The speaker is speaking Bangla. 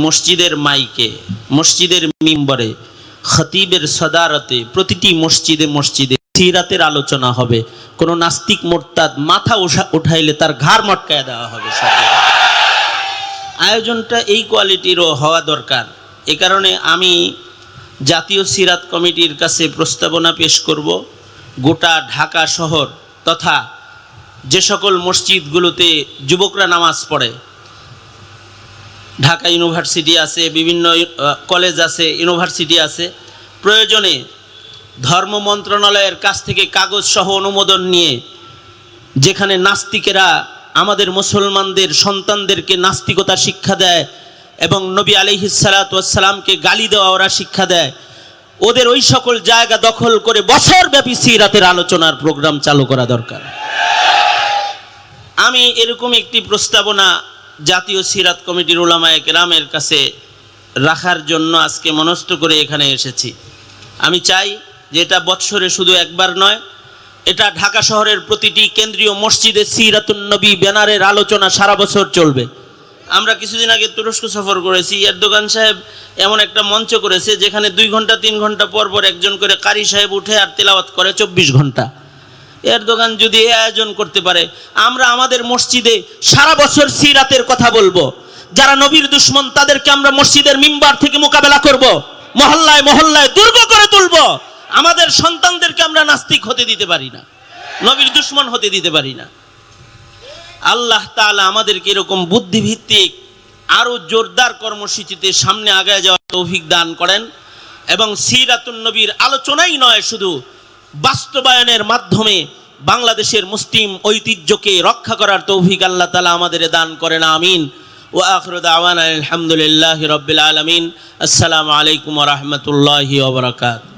মসজিদের মাইকে, মসজিদের মিম্বরে, খতিবের সদারতে প্রতিটি মসজিদে মসজিদে সিরাতের আলোচনা হবে। কোনো নাস্তিক মোরতাদ মাথা উঠাইলে তার ঘাড় মটকায় দেওয়া হবে। আয়োজনটা এই কোয়ালিটিরও হওয়া দরকার। এ কারণে আমি জাতীয় সিরাত কমিটির কাছে প্রস্তাবনা পেশ করব, গোটা ঢাকা শহর তথা যে সকল মসজিদগুলোতে যুবকরা নামাজ পড়ে, ঢাকা ইউনিভার্সিটি আছে, বিভিন্ন কলেজ আছে, ইউনিভার্সিটি আছে, প্রয়োজনে ধর্ম মন্ত্রণালয়ের কাছ থেকে কাগজ সহ অনুমোদন নিয়ে যেখানে নাস্তিকেরা আমাদের মুসলমানদের সন্তানদেরকে নাস্তিকতা শিক্ষা দেয় এবং নবী আলাইহিস সালাতু ওয়াস সালামকে গালি দেওয়া ওরা শিক্ষা দেয়, ওদের ওই সকল জায়গা দখল করে বছরব্যাপী সিরাতের আলোচনার প্রোগ্রাম চালু করা দরকার। আমি এরকম একটি প্রস্তাবনা জাতীয় সিরাত কমিটির উলামায়ে কেরামের কাছে রাখার জন্য আজকে মনস্থ করে এখানে এসেছি। আমি চাই যে এটা বৎসরে শুধু একবার নয়, এটা ঢাকা শহরের প্রতিটি কেন্দ্রীয় মসজিদে সিরাতুন নবী ব্যানারের আলোচনা সারা বছর চলবে। আমরা কিছুদিন আগে তুরস্ক সফর করেছি, এরদোগান সাহেব এমন একটা মঞ্চ করেছে যেখানে 2 ঘন্টা 3 ঘন্টা পর পর একজন করে কারি সাহেব উঠে আর তেলাওয়াত করে 24 ঘন্টা। এরদোগান যদি এই আয়োজন করতে পারে, আমরা আমাদের মসজিদে সারা বছর সিরাতের কথা বলবো। যারা নবীর দুশ্মন তাদেরকে আমরা মসজিদের মিম্বার থেকে মোকাবেলা করব, মহল্লায় মহল্লায় দুর্গ করে তুলব। আমাদের সন্তানদেরকে আমরা নাস্তিক হতে দিতে পারি না, নবীর দুশ্মন হতে দিতে পারি না। আল্লাহ তাআলা আমাদেরকে এরকম বুদ্ধিভিত্তিক আরো জোরদার কর্মসূচিতে সামনে আগায় যাওয়ার তৌফিক দান করেন এবং সিরাতুন নবীর আলোচনাই নয়, শুধু বাস্তবায়নের মাধ্যমে বাংলাদেশের মুসলিম ঐতিহ্যকে রক্ষা করার তৌফিক আল্লাহ তাআলা আমাদের দান করেন। আমিন। ওয়া আখিরু দাওয়ানা আলহামদুলিল্লাহি রাব্বিল আলামিন। আসসালামু আলাইকুম ওয়া রাহমাতুল্লাহি ওয়া বারাকাতুহু।